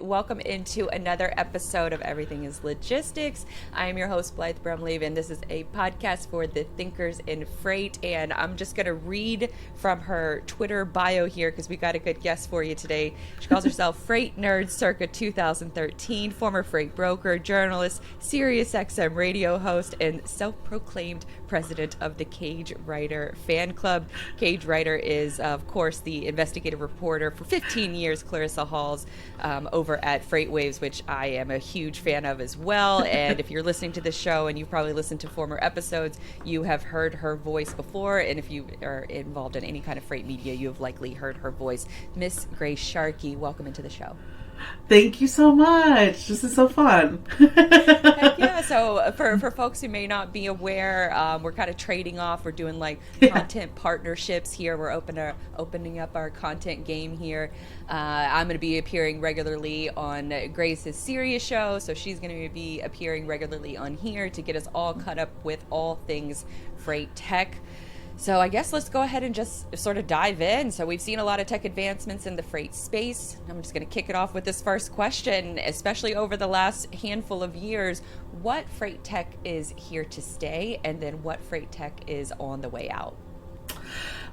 Welcome into another episode of Everything is Logistics. I am your host, Blythe Brumleve, and this is a podcast for the thinkers in freight. And I'm just going to read from her Twitter bio here because we got a good guest for you today. She calls herself Freight Nerd circa 2013, former freight broker, journalist, Sirius XM radio host, and self-proclaimed president of the Cage Writer fan club. Cage Writer is, of course, the investigative reporter for 15 years, Clarissa Hall's over at Freight Waves, which I am a huge fan of as well. And if you're listening to this show and you've probably listened to former episodes, you have heard her voice before. And if you are involved in any kind of freight media, you have likely heard her voice. Miss Grace Sharkey, welcome into the show. Thank you so much. This is so fun. Heck yeah. So for folks who may not be aware, we're kind of trading off. We're doing like content partnerships here. We're opening up our content game here. I'm going to be appearing regularly on Grace's Sirius show. So she's going to be appearing regularly on here to get us all caught up with all things freight tech. So I guess let's go ahead and just sort of dive in. So we've seen a lot of tech advancements in the freight space. I'm just going to kick it off with this first question, especially over the last handful of years. What freight tech is here to stay, and then what freight tech is on the way out?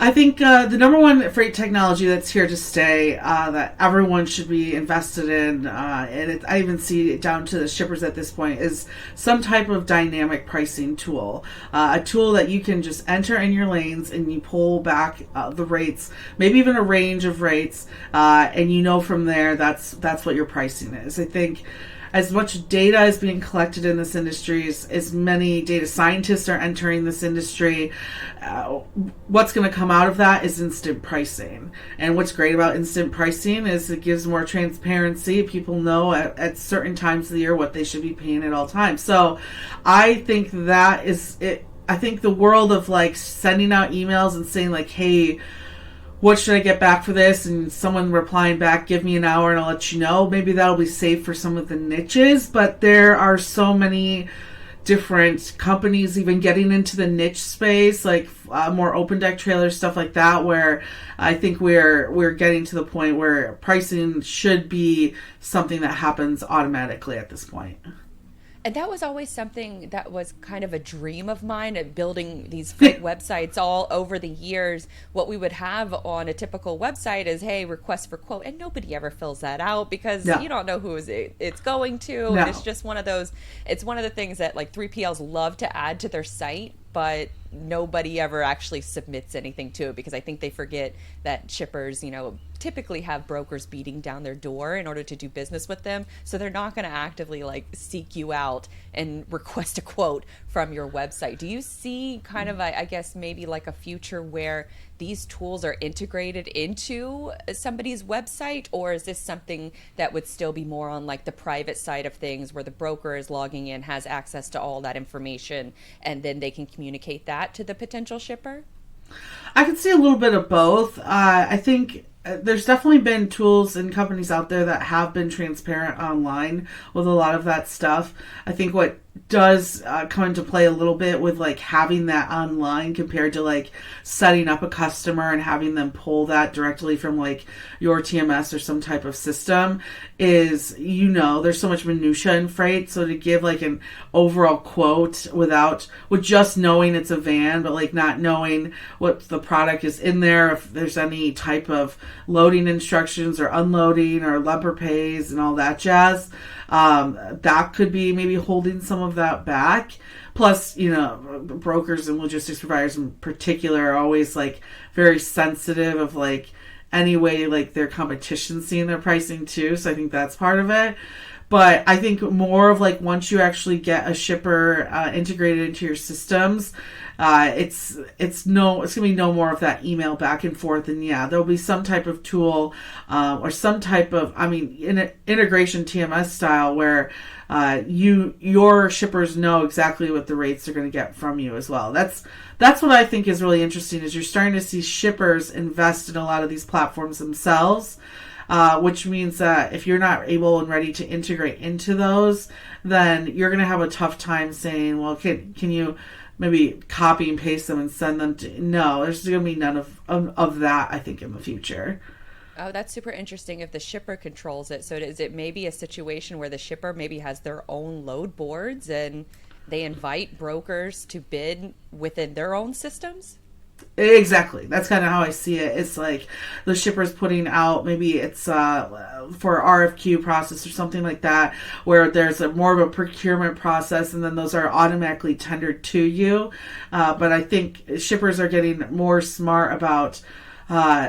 I think the number one freight technology that's here to stay, that everyone should be invested in, I even see it down to the shippers at this point, is some type of dynamic pricing tool. A tool that you can just enter in your lanes and you pull back the rates, maybe even a range of rates, and you know from there that's what your pricing is. I think as much data is being collected in this industry, as many data scientists are entering this industry, what's going to come out of that is instant pricing. And what's great about instant pricing is it gives more transparency. People know at certain times of the year what they should be paying at all times. So I think that is it. I think the world of like sending out emails and saying like, hey, what should I get back for this? And someone replying back, give me an hour and I'll let you know. Maybe that'll be safe for some of the niches, but there are so many different companies even getting into the niche space, like more open deck trailers, stuff like that, where I think we're getting to the point where pricing should be something that happens automatically at this point. And that was always something that was kind of a dream of mine, of building these freight websites all over the years. What we would have on a typical website is, hey, request for quote. And nobody ever fills that out because you don't know who it's going to. No. And it's just one of those, it's one of the things that like 3PLs love to add to their site, but nobody ever actually submits anything to it because I think they forget that shippers, typically have brokers beating down their door in order to do business with them. So they're not going to actively like seek you out and request a quote from your website. Do you see kind of, I guess, maybe like a future where these tools are integrated into somebody's website, or is this something that would still be more on like the private side of things where the broker is logging in, has access to all that information, and then they can communicate that to the potential shipper? I could see a little bit of both. I think there's definitely been tools and companies out there that have been transparent online with a lot of that stuff. I think what does come into play a little bit with like having that online compared to like setting up a customer and having them pull that directly from like your TMS or some type of system is, there's so much minutia in freight. So to give like an overall quote with just knowing it's a van, but like not knowing what the product is in there, if there's any type of loading instructions or unloading or lumber pays and all that jazz, that could be maybe holding some of that back. Plus, brokers and logistics providers in particular are always like very sensitive of like any way like their competition seeing their pricing too. So I think that's part of it. But I think more of like once you actually get a shipper integrated into your systems, it's gonna be no more of that email back and forth, and there'll be some type of tool or some type of integration TMS style where your shippers know exactly what the rates they're going to get from you as well. That's what I think is really interesting, is you're starting to see shippers invest in a lot of these platforms themselves. Which means that if you're not able and ready to integrate into those, then you're going to have a tough time saying, well, can you maybe copy and paste them and send them to... No, there's going to be none of that, I think, in the future. Oh, that's super interesting if the shipper controls it. So is it maybe a situation where the shipper maybe has their own load boards and they invite brokers to bid within their own systems? Exactly. That's kind of how I see it. It's like the shipper's putting out, maybe it's for RFQ process or something like that, where there's more of a procurement process, and then those are automatically tendered to you. But I think shippers are getting more smart about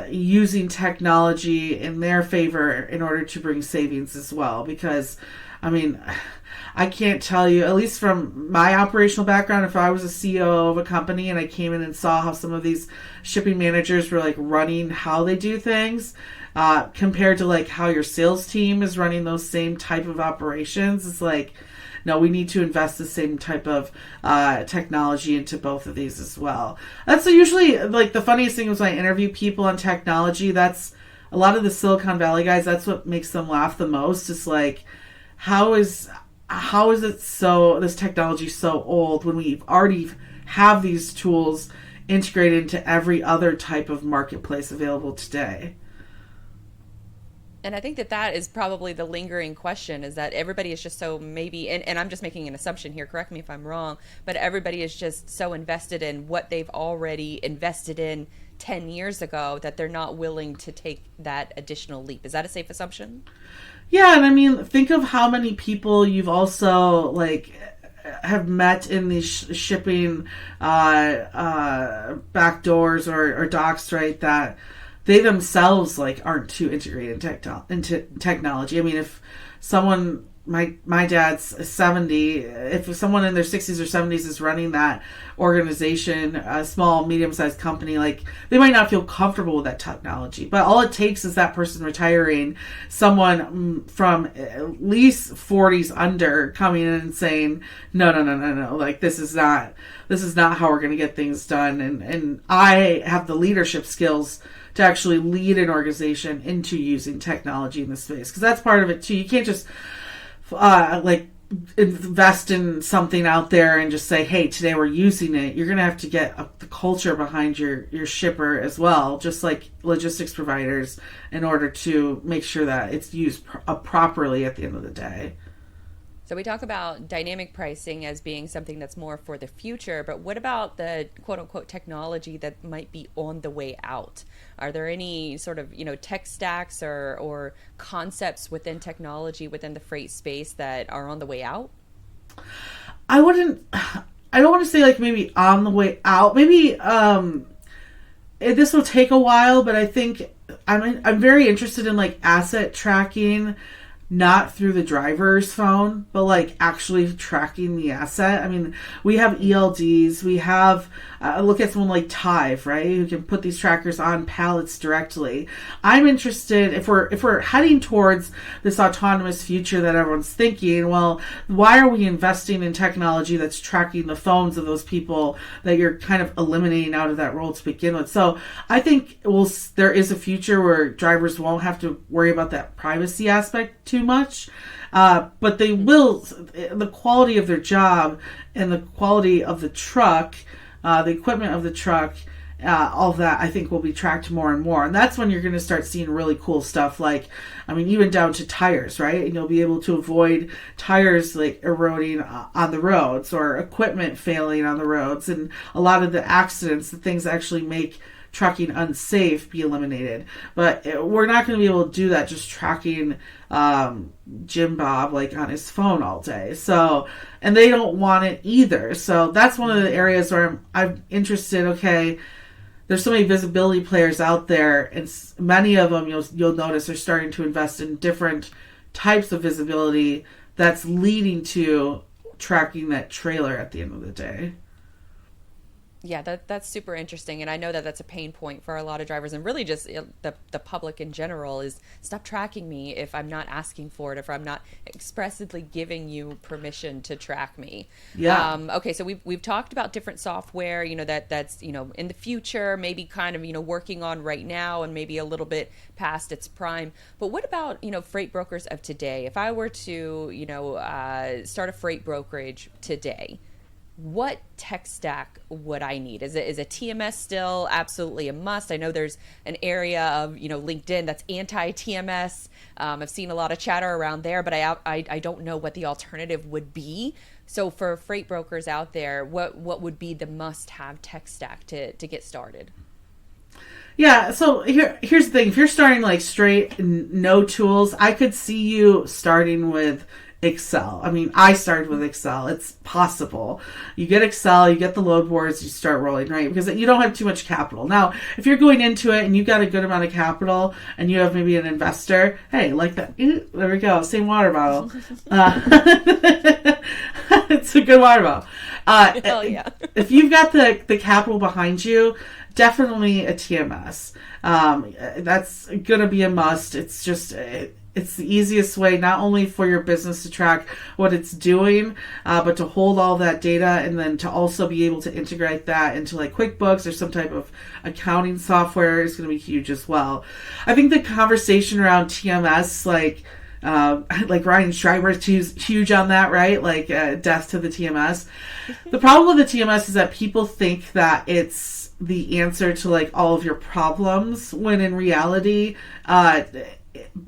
using technology in their favor in order to bring savings as well. Because, I mean, I can't tell you, at least from my operational background, if I was a CEO of a company and I came in and saw how some of these shipping managers were like running how they do things, compared to like how your sales team is running those same type of operations, it's like, no, we need to invest the same type of technology into both of these as well. That's usually like the funniest thing is when I interview people on technology. That's a lot of the Silicon Valley guys. That's what makes them laugh the most. It's like, how is it so this technology so old when we already have these tools integrated into every other type of marketplace available today? And I think that that is probably the lingering question is that everybody is just so maybe, and I'm just making an assumption here, correct me if I'm wrong, but everybody is just so invested in what they've already invested in 10 years ago that they're not willing to take that additional leap. Is that a safe assumption? Yeah, and I mean, think of how many people you've also like have met in these shipping back doors or docks, right? That they themselves like aren't too integrated into technology. I mean, if someone my dad's 70, if someone in their 60s or 70s is running that organization, a small medium-sized company, like they might not feel comfortable with that technology, but all it takes is that person retiring, someone from at least 40s under coming in and saying no, like this is not how we're going to get things done, and I have the leadership skills to actually lead an organization into using technology in this space, because that's part of it too. You can't just like invest in something out there and just say, hey, today we're using it. You're going to have to get the culture behind your shipper as well, just like logistics providers, in order to make sure that it's used properly at the end of the day. So we talk about dynamic pricing as being something that's more for the future, but what about the quote unquote technology that might be on the way out? Are there any sort of, tech stacks or concepts within technology within the freight space that are on the way out? I wouldn't I don't want to say like maybe on the way out. Maybe this will take a while, but I think I'm very interested in like asset tracking, not through the driver's phone, but like actually tracking the asset. I mean, we have ELDs, we have, look at someone like Tive, right? Who can put these trackers on pallets directly. I'm interested, if we're heading towards this autonomous future that everyone's thinking, well, why are we investing in technology that's tracking the phones of those people that you're kind of eliminating out of that role to begin with? So I think there is a future where drivers won't have to worry about that privacy aspect too much, but they will. The quality of their job and the quality of the truck, the equipment of the truck, all of that, I think, will be tracked more and more. And that's when you're going to start seeing really cool stuff, like, I mean, even down to tires, right? And you'll be able to avoid tires like eroding on the roads, or equipment failing on the roads, and a lot of the accidents, the things that actually make trucking unsafe, be eliminated. But we're not going to be able to do that just tracking Jim Bob like on his phone all day. So, and they don't want it either. So that's one of the areas where I'm interested. Okay, there's so many visibility players out there, and many of them you'll notice are starting to invest in different types of visibility that's leading to tracking that trailer at the end of the day. Yeah, that's super interesting, and I know that that's a pain point for a lot of drivers, and really just the public in general is stop tracking me if I'm not asking for it, if I'm not expressly giving you permission to track me. Yeah. Okay, so we've talked about different software, that's in the future, maybe kind of working on right now, and maybe a little bit past its prime. But what about freight brokers of today? If I were to start a freight brokerage today, what tech stack would I need? Is a TMS still absolutely a must? I know there's an area of, LinkedIn that's anti TMS. I've seen a lot of chatter around there, but I don't know what the alternative would be. So for freight brokers out there, what would be the must have tech stack to get started? Yeah, so here's the thing. If you're starting like straight, no tools, I could see you starting with Excel. I mean, I started with Excel. It's possible. You get Excel, you get the load boards, you start rolling, right? Because you don't have too much capital. Now, if you're going into it and you've got a good amount of capital and you have maybe an investor, hey, like that. There we go. Same water bottle. It's a good water bottle. Hell yeah. If you've got the capital behind you, definitely a TMS. That's going to be a must. It's just, it's the easiest way, not only for your business to track what it's doing, but to hold all that data and then to also be able to integrate that into like QuickBooks or some type of accounting software is going to be huge as well. I think the conversation around TMS, like Ryan Schreiber's huge on that, right? Like death to the TMS. The problem with the TMS is that people think that it's the answer to like all of your problems, when in reality,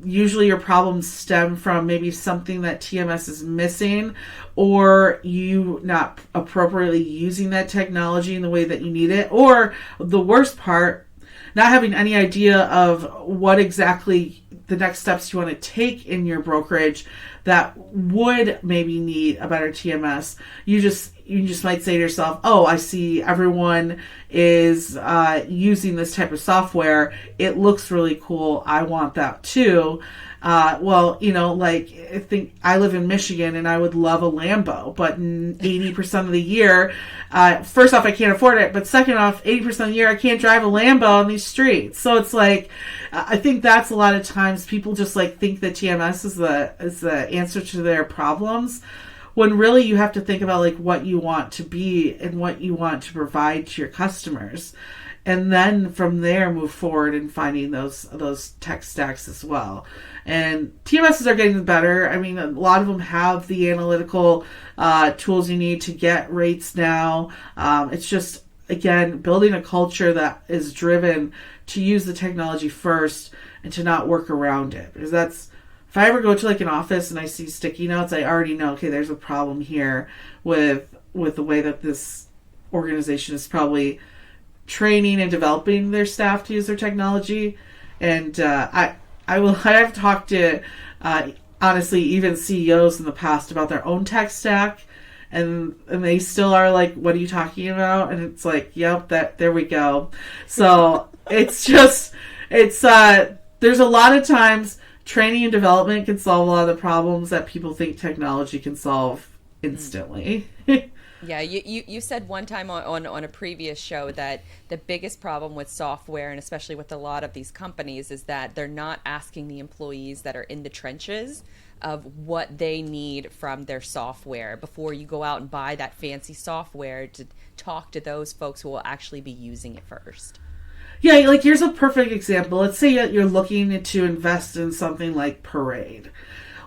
usually your problems stem from maybe something that TMS is missing, or you not appropriately using that technology in the way that you need it, or the worst part, not having any idea of what exactly the next steps you want to take in your brokerage that would maybe need a better TMS. You just might say to yourself, oh, I see everyone is using this type of software. It looks really cool. I want that too. I think I live in Michigan and I would love a Lambo, but 80% of the year, first off, I can't afford it, but second off, 80% of the year, I can't drive a Lambo on these streets. So it's like, I think that's a lot of times people just like think that TMS is the answer to their problems, when really you have to think about like what you want to be and what you want to provide to your customers. And then from there, move forward in finding those tech stacks as well. And TMSs are getting better. I mean, a lot of them have the analytical tools you need to get rates now. It's just, again, building a culture that is driven to use the technology first and to not work around it. Because if I ever go to like an office and I see sticky notes, I already know, okay, there's a problem here with the way that this organization is probably training and developing their staff to use their technology. And I have talked to honestly even CEOs in the past about their own tech stack, and they still are like, what are you talking about? And it's like, yep, there we go. So it's just there's a lot of times training and development can solve a lot of the problems that people think technology can solve instantly. Yeah, you said one time on a previous show that the biggest problem with software, and especially with a lot of these companies, is that they're not asking the employees that are in the trenches of what they need from their software before you go out and buy that fancy software, to talk to those folks who will actually be using it first. Yeah, like here's a perfect example. Let's say that you're looking to invest in something like Parade.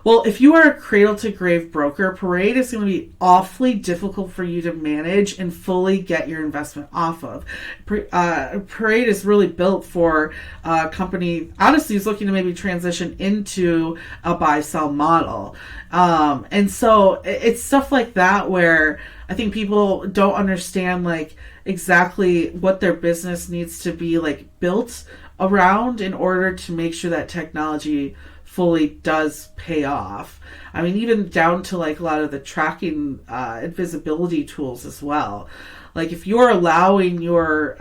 Well, if you are a cradle-to-grave broker, Parade is going to be awfully difficult for you to manage and fully get your investment off of. Parade is really built for a company, honestly, who's looking to maybe transition into a buy-sell model. And so it's stuff like that where I think people don't understand like exactly what their business needs to be like built around in order to make sure that technology fully does pay off. I mean, even down to like a lot of the tracking and visibility tools as well. Like if you allow your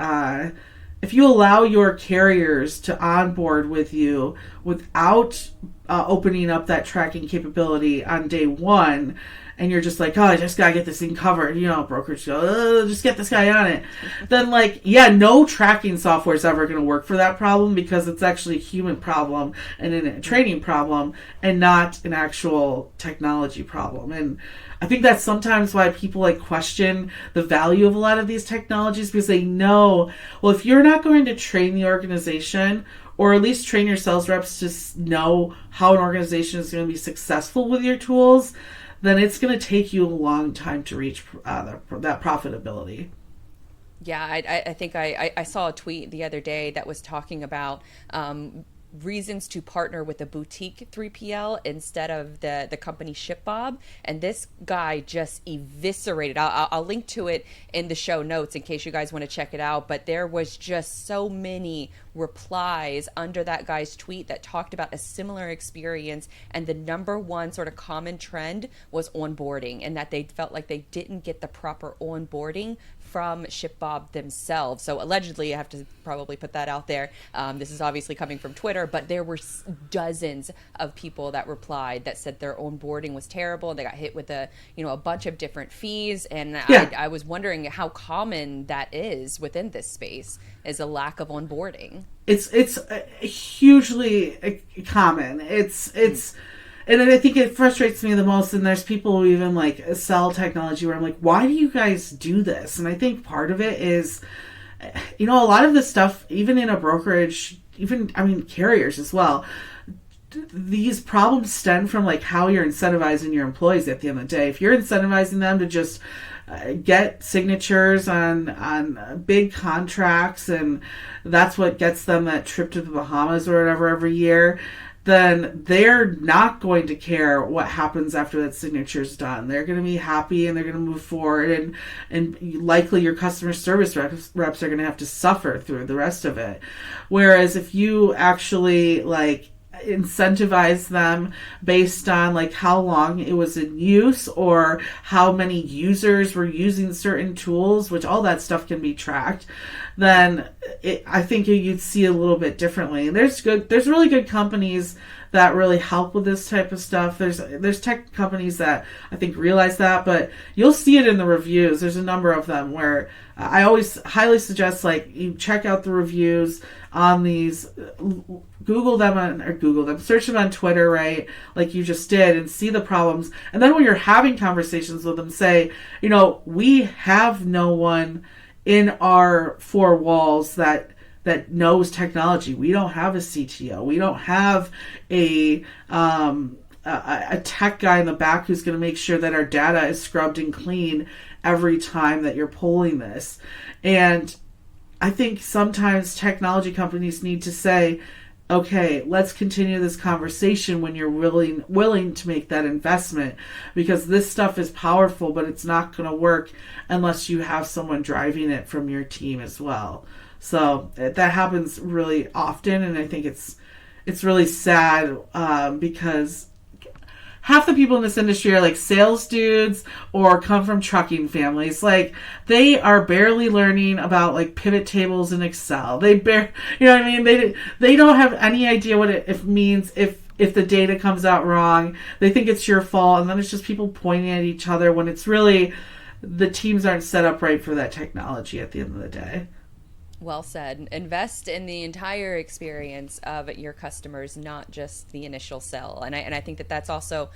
carriers to onboard with you without opening up that tracking capability on day one, and you're just like, oh, I just gotta get this thing covered, brokerage go, oh, just get this guy on it. Then like, yeah, no tracking software is ever gonna work for that problem, because it's actually a human problem and a training problem and not an actual technology problem. And I think that's sometimes why people like question the value of a lot of these technologies, because they know, well, if you're not going to train the organization or at least train your sales reps to know how an organization is going to be successful with your tools, then it's going to take you a long time to reach that profitability. Yeah, I think I saw a tweet the other day that was talking about reasons to partner with a boutique 3PL instead of the company ShipBob. And this guy just eviscerated. I'll link to it in the show notes in case you guys want to check it out. But there was just so many replies under that guy's tweet that talked about a similar experience. And the number one sort of common trend was onboarding, and that they felt like they didn't get the proper onboarding from ShipBob themselves. So allegedly, I have to probably put that out there. This is obviously coming from Twitter, but there were dozens of people that replied that said their onboarding was terrible. They got hit with a bunch of different fees, and I was wondering how common that is within this space, is a lack of onboarding. It's hugely common. And I think it frustrates me the most, and there's people who even like sell technology where I'm like, why do you guys do this? And I think part of it is, a lot of this stuff, even in a brokerage, carriers as well, these problems stem from like how you're incentivizing your employees at the end of the day. If you're incentivizing them to just get signatures on big contracts, and that's what gets them that trip to the Bahamas or whatever every year, then they're not going to care what happens after that signature's done. They're going to be happy and they're going to move forward, and likely your customer service reps are going to have to suffer through the rest of it. Whereas if you actually like incentivize them based on like how long it was in use or how many users were using certain tools, which all that stuff can be tracked, then I think you'd see a little bit differently. And there's really good companies that really help with this type of stuff. There's tech companies that I think realize that, but you'll see it in the reviews. There's a number of them where I always highly suggest like you check out the reviews on these, search them on Twitter, right? Like you just did, and see the problems. And then when you're having conversations with them, say, we have no one in our four walls that knows technology. We don't have a CTO. We don't have a tech guy in the back who's going to make sure that our data is scrubbed and clean every time that you're pulling this. And I think sometimes technology companies need to say, okay, let's continue this conversation when you're willing to make that investment, because this stuff is powerful, but it's not going to work unless you have someone driving it from your team as well. So that happens really often, and I think it's really sad because half the people in this industry are like sales dudes or come from trucking families. Like they are barely learning about like pivot tables in Excel. They don't have any idea what it means if the data comes out wrong. They think it's your fault, and then it's just people pointing at each other when it's really the teams aren't set up right for that technology at the end of the day. Well said. Invest in the entire experience of your customers, not just the initial sell. And I think that that's also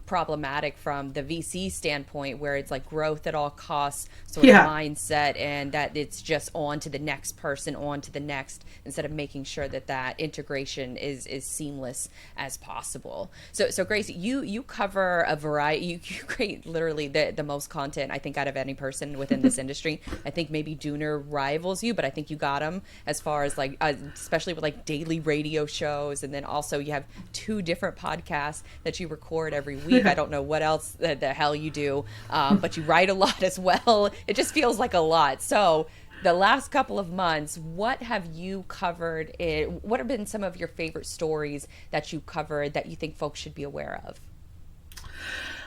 problematic from the VC standpoint, where it's like growth at all costs sort of mindset, and that it's just on to the next person, on to the next, instead of making sure that integration is seamless as possible. So Grace, you cover a variety. You create literally the most content, I think, out of any person within this industry. I think maybe Dooner rivals you, but I think you got them as far as like, especially with like daily radio shows. And then also you have 2 different podcasts that you record every week. I don't know what else the hell you do, but you write a lot as well. It just feels like a lot. So the last couple of months, what have you covered? What have been some of your favorite stories that you covered that you think folks should be aware of?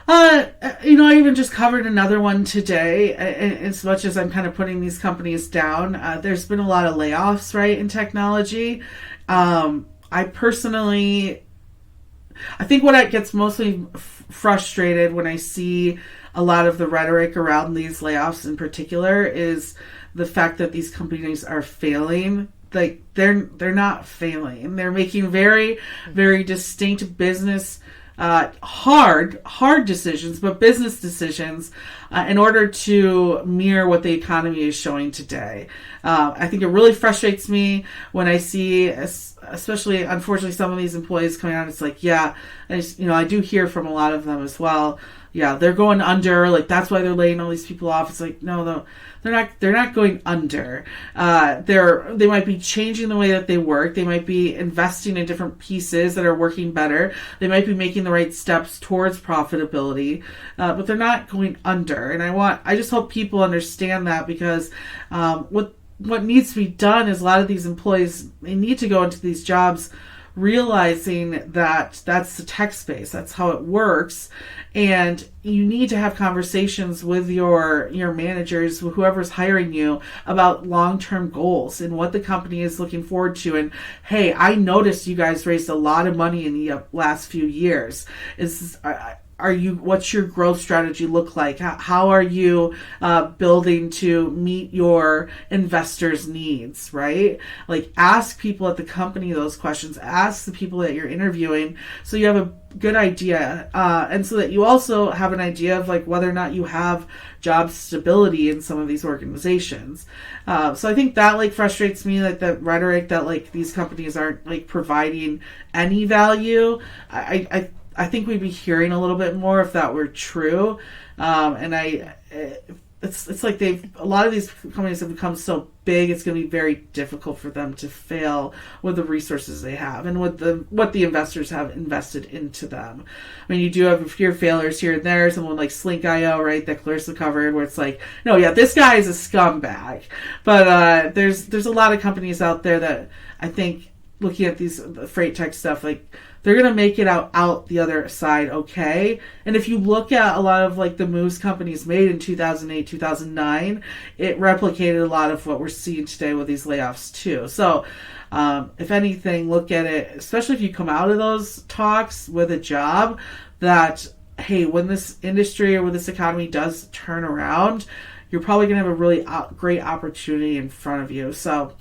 I even just covered another one today. As much as I'm kind of putting these companies down, there's been a lot of layoffs, right, in technology. I think what gets mostly frustrated when I see a lot of the rhetoric around these layoffs in particular is the fact that these companies are failing. Like they're not failing. They're making very, very distinct business hard decisions, but business decisions in order to mirror what the economy is showing today. I think it really frustrates me when I see, especially unfortunately, some of these employees coming out. It's like, yeah, I do hear from a lot of them as well. Yeah, they're going under. Like, that's why they're laying all these people off. It's like, no, they're not going under. They might be changing the way that they work. They might be investing in different pieces that are working better. They might be making the right steps towards profitability, but they're not going under. And I just hope people understand that, because what needs to be done is a lot of these employees, they need to go into these jobs realizing that that's the tech space, that's how it works, and you need to have conversations with your managers, whoever's hiring you, about long-term goals and what the company is looking forward to. And hey, I noticed you guys raised a lot of money in the last few years. What's your growth strategy look like? How are you building to meet your investors' needs, right? Like, ask people at the company those questions. Ask the people that you're interviewing, so you have a good idea, and so that you also have an idea of like whether or not you have job stability in some of these organizations. So I think that like frustrates me, like the rhetoric that like these companies aren't like providing any value. I think we'd be hearing a little bit more if that were true. It's like a lot of these companies have become so big, it's going to be very difficult for them to fail with the resources they have and with what the investors have invested into them. I mean, you do have a few failures here and there, someone like Slink.io, right, that Clarissa covered, where it's like, no, yeah, this guy is a scumbag. But there's a lot of companies out there that I think, looking at the freight tech stuff, like, they're going to make it out the other side okay. And if you look at a lot of like the moves companies made in 2008, 2009, it replicated a lot of what we're seeing today with these layoffs too. So if anything, look at it, especially if you come out of those talks with a job, that, hey, when this industry or when this economy does turn around, you're probably going to have a really great opportunity in front of you. So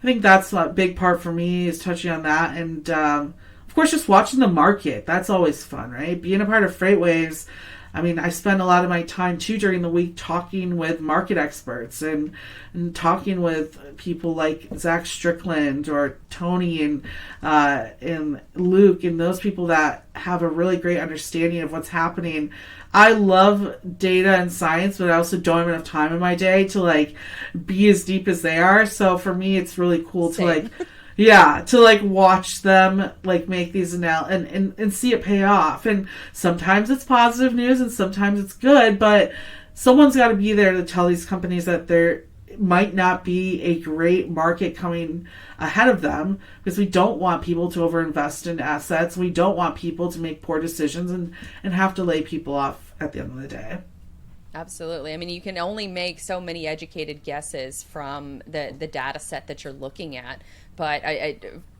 I think that's a big part for me, is touching on that. And of course, just watching the market. That's always fun, right? Being a part of FreightWaves, I mean, I spend a lot of my time too during the week talking with market experts and talking with people like Zach Strickland or Tony and Luke, and those people that have a really great understanding of what's happening. I love data and science, but I also don't have enough time in my day to like be as deep as they are. So for me, it's really cool to like, to like watch them like make these and see it pay off. And sometimes it's positive news and sometimes it's good, but someone's got to be there to tell these companies that there might not be a great market coming ahead of them, because we don't want people to overinvest in assets. We don't want people to make poor decisions and have to lay people off at the end of the day. Absolutely. I mean, you can only make so many educated guesses from the data set that you're looking at. But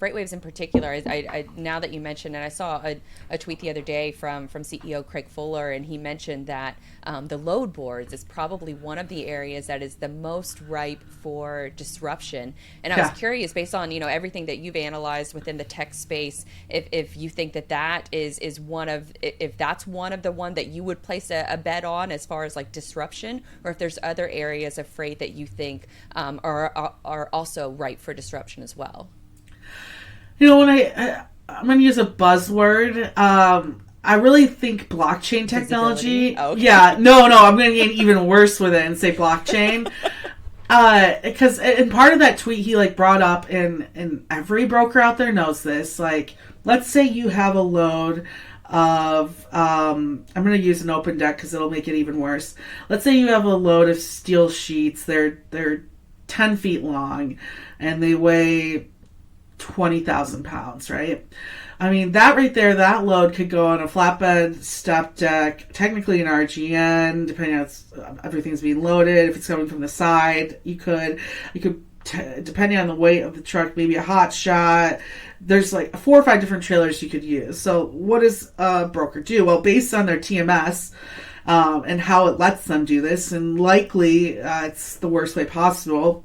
FreightWaves in particular, I now that you mentioned, and I saw a tweet the other day from CEO Craig Fuller, and he mentioned that the load boards is probably one of the areas that is the most ripe for disruption. And I was curious, based on everything that you've analyzed within the tech space, if you think that is one of, if that's one of the one that you would place a bet on as far as like disruption, or if there's other areas of freight that you think are also ripe for disruption as well. When I'm going to use a buzzword, I really think blockchain technology. Okay. Yeah, no, I'm going to get even worse with it and say blockchain. Because and part of that tweet he like brought up, and every broker out there knows this. Like, let's say you have a load of I'm going to use an open deck because it'll make it even worse. Let's say you have a load of steel sheets. They're 10 feet long and they weigh 20,000 pounds, right? I mean, that right there, that load could go on a flatbed, step deck, technically an RGN, depending on everything's being loaded. If it's coming from the side, you could depending on the weight of the truck, maybe a hot shot. There's like 4 or 5 different trailers you could use. So what does a broker do? Well, based on their TMS, and how it lets them do this, and likely it's the worst way possible,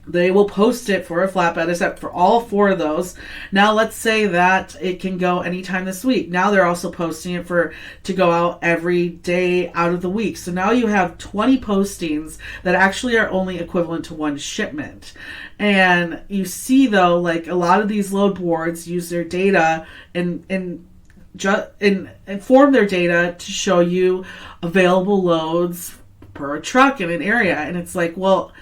They will post it for a flatbed, except for all 4 of those. Now, let's say that it can go anytime this week. Now they're also posting it to go out every day out of the week. So now you have 20 postings that actually are only equivalent to 1 shipment. And you see, though, like a lot of these load boards use their data and inform their data to show you available loads per truck in an area. And it's like, well,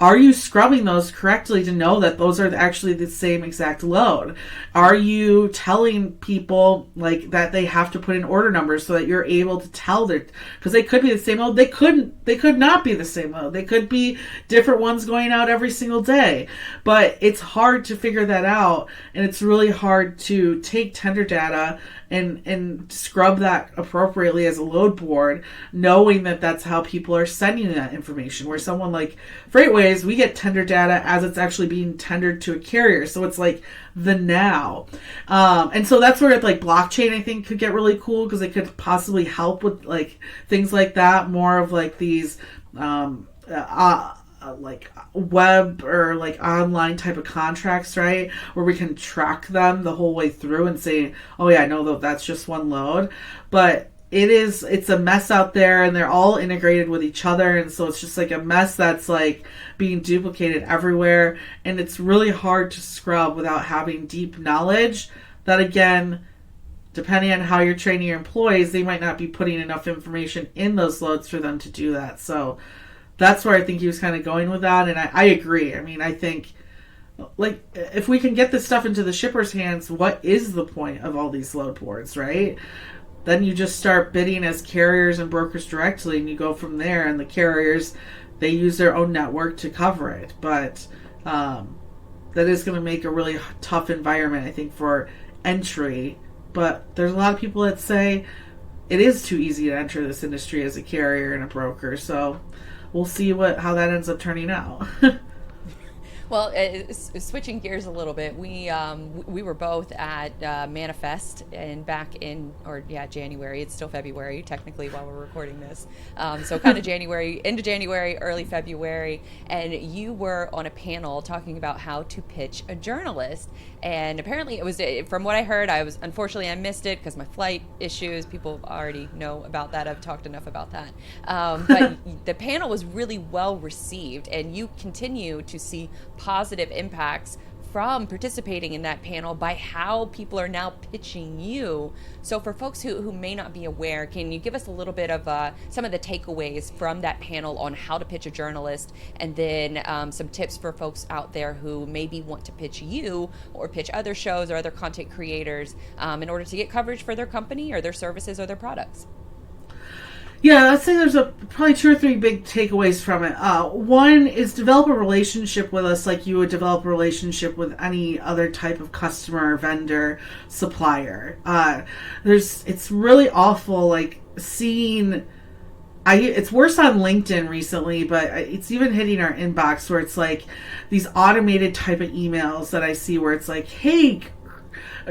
are you scrubbing those correctly to know that those are actually the same exact load? Are you telling people like that they have to put in order numbers so that you're able to tell because they could be the same load. They could not be the same load. They could be different ones going out every single day. But it's hard to figure that out, and it's really hard to take tender data and scrub that appropriately as a load board, knowing that that's how people are sending that information. Where someone like Freightways, we get tender data as it's actually being tendered to a carrier. So it's like the now. And so that's where like blockchain, I think, could get really cool, because it could possibly help with like things like that, more of like these like web or like online type of contracts, right? Where we can track them the whole way through and say, oh yeah, I know that that's just 1 load. But it's a mess out there, and they're all integrated with each other. And so it's just like a mess that's like being duplicated everywhere. And it's really hard to scrub without having deep knowledge that, again, depending on how you're training your employees, they might not be putting enough information in those loads for them to do that. So that's where I think he was kind of going with that. And I agree. I mean, I think, like, if we can get this stuff into the shipper's hands, what is the point of all these load boards, right? Then you just start bidding as carriers and brokers directly, and you go from there. And the carriers, they use their own network to cover it. But that is going to make a really tough environment, I think, for entry. But there's a lot of people that say it is too easy to enter this industry as a carrier and a broker. So we'll see how that ends up turning out. Well, switching gears a little bit, we were both at Manifest January. It's still February technically while we're recording this, so kind of into January, early February, and you were on a panel talking about how to pitch a journalist. And apparently it was, from what I heard, I missed it because my flight issues. People already know about that. I've talked enough about that. But the panel was really well received, and you continue to see positive impacts from participating in that panel by how people are now pitching you. So for folks who may not be aware, can you give us a little bit of some of the takeaways from that panel on how to pitch a journalist, and then some tips for folks out there who maybe want to pitch you or pitch other shows or other content creators in order to get coverage for their company or their services or their products? Yeah, I'd say there's probably 2 or 3 big takeaways from it. One is develop a relationship with us like you would develop a relationship with any other type of customer, vendor, supplier. It's really awful, like, seeing... it's worse on LinkedIn recently, but it's even hitting our inbox where it's like these automated type of emails that I see where it's like, hey,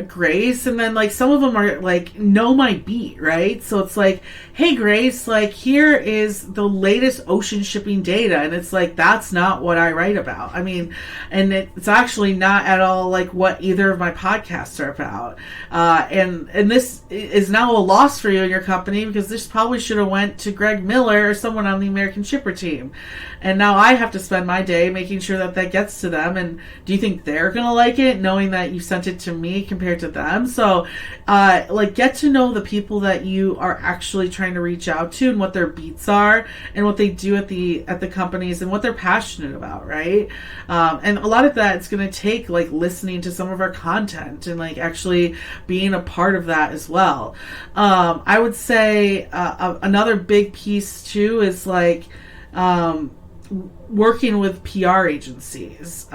Grace, and then like some of them are like know my beat, right? So it's like, hey Grace, like here is the latest ocean shipping data, and it's like that's not what I write about. I mean, and it's actually not at all like what either of my podcasts are about. And this is now a loss for you and your company, because this probably should have went to Greg Miller or someone on the American Shipper team, and now I have to spend my day making sure that gets to them. And do you think they're gonna like it, knowing that you sent it to me compared to them? So like, get to know the people that you are actually trying to reach out to, and what their beats are, and what they do at the companies, and what they're passionate about, right? And a lot of that it's going to take like listening to some of our content and like actually being a part of that as well. I would say another big piece too is like working with PR agencies.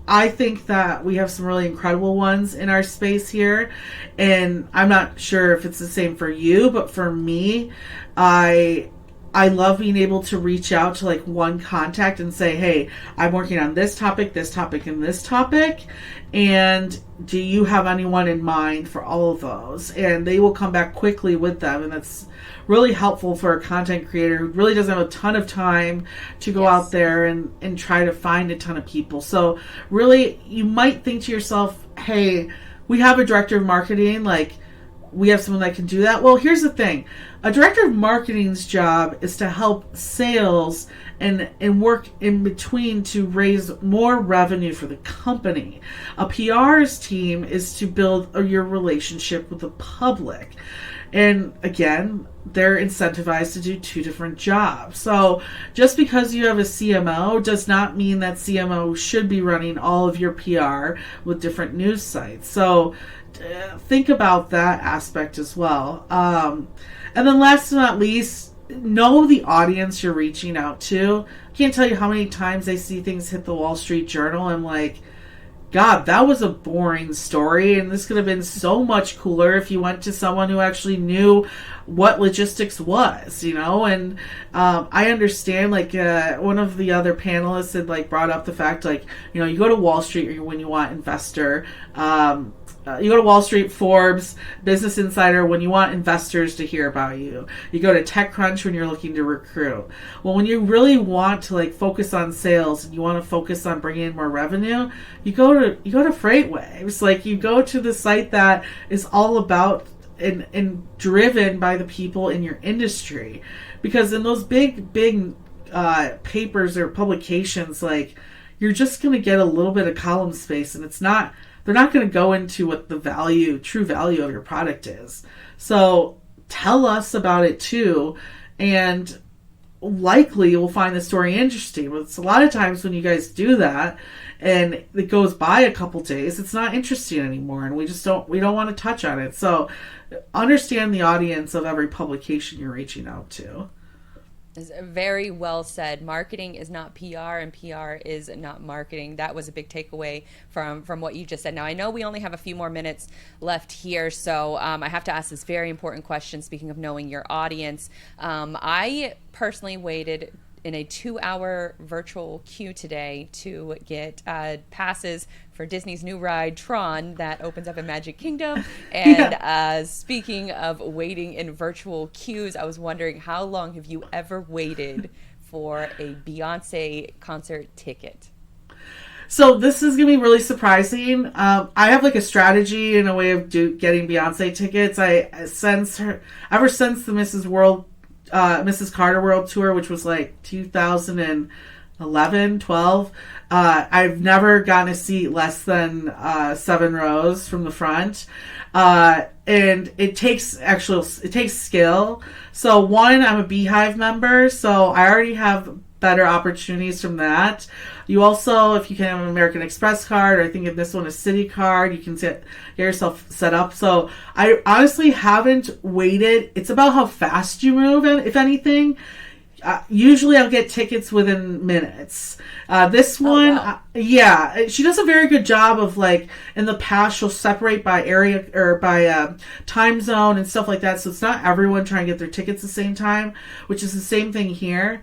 I think that we have some really incredible ones in our space here, and I'm not sure if it's the same for you, but for me, I I love being able to reach out to like one contact and say, hey, I'm working on this topic, and this topic. And do you have anyone in mind for all of those? And they will come back quickly with them. And that's really helpful for a content creator who really doesn't have a ton of time to go out there and try to find a ton of people. So really, you might think to yourself, hey, we have a director of marketing, like, we have someone that can do that. Well, here's the thing. A director of marketing's job is to help sales and work in between to raise more revenue for the company. A PR's team is to build your relationship with the public. And again, they're incentivized to do two different jobs. So just because you have a CMO does not mean that CMO should be running all of your PR with different news sites. So think about that aspect as well. And then last but not least, know the audience you're reaching out to. I can't tell you how many times I see things hit the Wall Street Journal. I'm like, God, that was a boring story, and this could have been so much cooler if you went to someone who actually knew what logistics was, you know. And I understand, like, one of the other panelists had like brought up the fact, like, you know, you go to Wall Street when you want investor. You go to Wall Street, Forbes, Business Insider when you want investors to hear about you. You go to TechCrunch when you're looking to recruit. Well, when you really want to like focus on sales and you want to focus on bringing in more revenue, you go to FreightWaves. Like, you go to the site that is all about and driven by the people in your industry, because in those big papers or publications, like, you're just going to get a little bit of column space, and they're not going to go into what the true value of your product is. So tell us about it too, and likely we'll find the story interesting. But it's a lot of times when you guys do that and it goes by a couple days, it's not interesting anymore, and we don't want to touch on it. So understand the audience of every publication you're reaching out to. Very well said. Marketing is not PR, and PR is not marketing. That was a big takeaway from what you just said. Now, I know we only have a few more minutes left here, so I have to ask this very important question. Speaking of knowing your audience, I personally waited in a 2-hour virtual queue today to get passes for Disney's new ride Tron that opens up in Magic Kingdom. And speaking of waiting in virtual queues, I was wondering, how long have you ever waited for a Beyonce concert ticket? So this is going to be really surprising. I have like a strategy and a way of getting Beyonce tickets. Ever since the Mrs. Carter World Tour, which was like 2011, 12. I've never gotten a seat less than 7 rows from the front. And it takes skill. So one, I'm a Beehive member, so I already have better opportunities from that. You also, if you can have an American Express card, or I think in this one a Citi card, you can get yourself set up. So I honestly haven't waited. It's about how fast you move, and if anything. Usually I'll get tickets within minutes. This one, wow. She does a very good job of, like, in the past she'll separate by area or by time zone and stuff like that. So it's not everyone trying to get their tickets at the same time, which is the same thing here.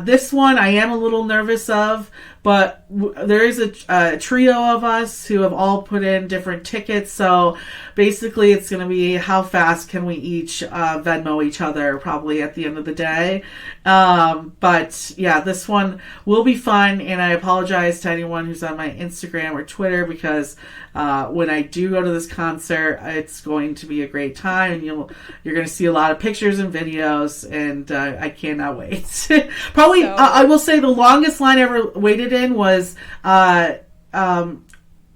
This one I am a little nervous of, but there is a trio of us who have all put in different tickets. So basically it's going to be how fast can we each Venmo each other probably at the end of the day. But yeah, this one will be fun, and I apologize to anyone who's on my Instagram or Twitter, because when I do go to this concert, it's going to be a great time, and you're going to see a lot of pictures and videos, and I cannot wait. Probably, I will say the longest line I ever waited in was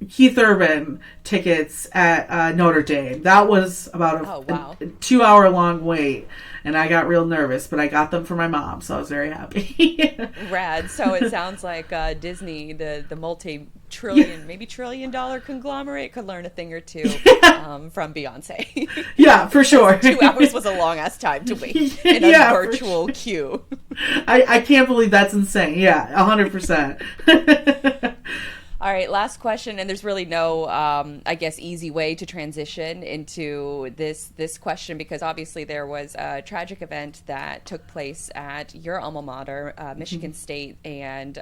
Keith Urban tickets at Notre Dame. That was about a 2-hour long wait, and I got real nervous, but I got them for my mom, so I was very happy. Rad. So it sounds like Disney, the multi-trillion, maybe $1 conglomerate, could learn a thing or two from Beyonce. Yeah, for sure. 2 hours was a long-ass time to wait in a virtual queue. I can't believe that's insane. Yeah, 100%. All right, last question, and there's really no, I guess, easy way to transition into this question, because obviously there was a tragic event that took place at your alma mater, Michigan State, and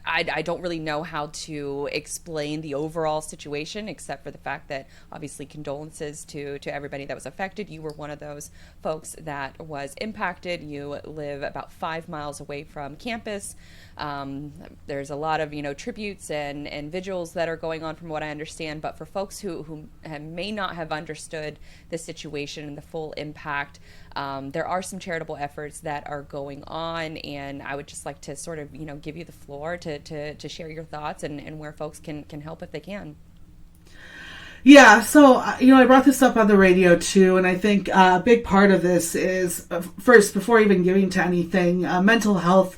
I don't really know how to explain the overall situation, except for the fact that obviously condolences to everybody that was affected. You were one of those folks that was impacted. You live about 5 miles away from campus. There's a lot of, tributes and vigils that are going on from what I understand. But for folks who may not have understood the situation and the full impact, there are some charitable efforts that are going on. And I would just like to sort of, give you the floor to share your thoughts and where folks can help if they can. Yeah, so, I brought this up on the radio too, and I think a big part of this is, first, before even giving to anything, mental health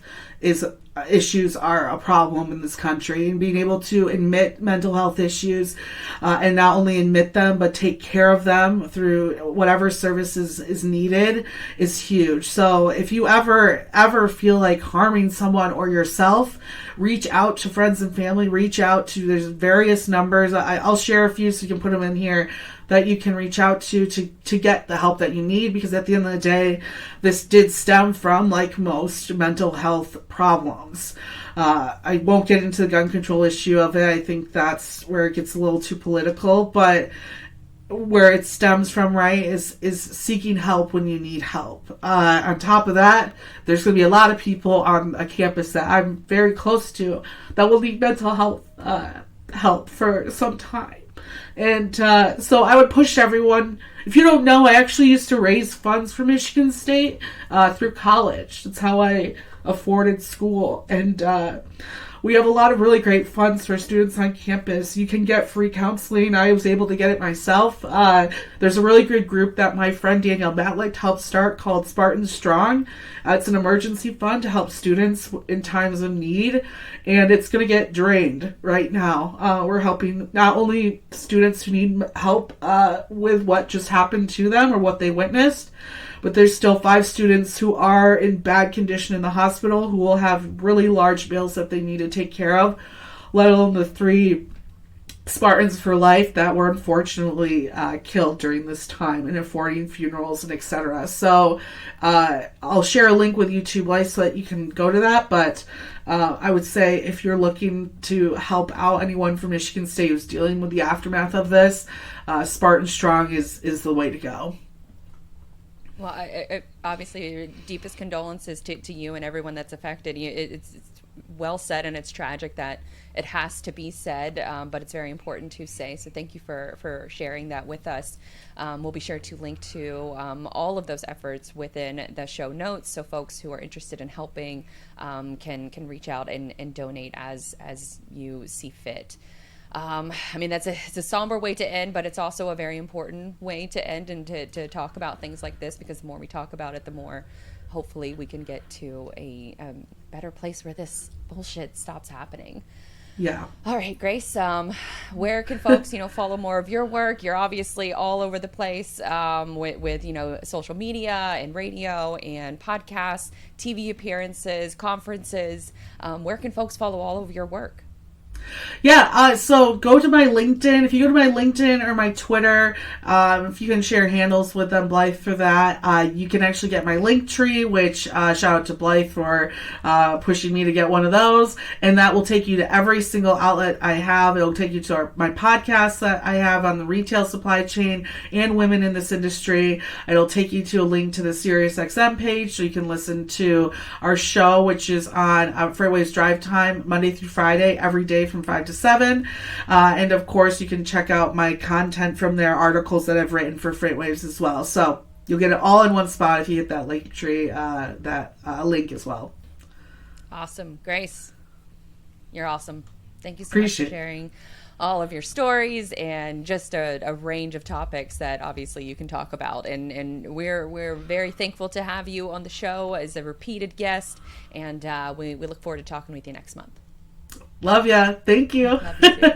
issues are a problem in this country, and being able to admit mental health issues and not only admit them but take care of them through whatever services is needed is huge. So if you ever feel like harming someone or yourself, reach out to friends and family. There's various numbers. I'll share a few so you can put them in here that you can reach out to get the help that you need, because at the end of the day, this did stem from, like most mental health problems. I won't get into the gun control issue of it. I think that's where it gets a little too political, but where it stems from, right, is seeking help when you need help. On top of that, there's going to be a lot of people on a campus that I'm very close to that will need mental health help for some time. And so I would push everyone. If you don't know, I actually used to raise funds for Michigan State through college. That's how I afforded school. And we have a lot of really great funds for students on campus. You can get free counseling. I was able to get it myself. There's a really good group that my friend Danielle Matlick helped start called Spartan Strong. It's an emergency fund to help students in times of need, and it's going to get drained right now. We're helping not only students who need help with what just happened to them or what they witnessed, but there's still 5 students who are in bad condition in the hospital who will have really large bills that they need to take care of, let alone the 3 Spartans for life that were unfortunately killed during this time and affording funerals and etc. So I'll share a link with you too, Blythe, so that you can go to that. But I would say if you're looking to help out anyone from Michigan State who's dealing with the aftermath of this, Spartan Strong is the way to go. Well, obviously, deepest condolences to you and everyone that's affected. It's well said, and it's tragic that it has to be said, but it's very important to say. So thank you for sharing that with us. We'll be sure to link to all of those efforts within the show notes, so folks who are interested in helping can reach out and donate as you see fit. It's a somber way to end, but it's also a very important way to end and to talk about things like this, because the more we talk about it, the more hopefully we can get to a better place where this bullshit stops happening. Yeah. All right, Grace, where can folks, follow more of your work? You're obviously all over the place with social media and radio and podcasts, TV appearances, conferences. Where can folks follow all of your work? Yeah, so go to my LinkedIn. If you go to my LinkedIn or my Twitter, if you can share handles with them, Blythe, for that, you can actually get my link tree, which shout out to Blythe for pushing me to get one of those. And that will take you to every single outlet I have. It'll take you to my podcast that I have on the retail supply chain and women in this industry. It'll take you to a link to the SiriusXM page so you can listen to our show, which is on Freightwaves Drive Time, Monday through Friday, every day from 5 to 7. And of course, you can check out my content from there, articles that I've written for Freightwaves as well. So you'll get it all in one spot if you hit that link tree, that link as well. Awesome. Grace, you're awesome. Thank you so much for sharing all of your stories and just a range of topics that obviously you can talk about. And we're very thankful to have you on the show as a repeated guest. And we look forward to talking with you next month. Love ya. Thank you. Love you too.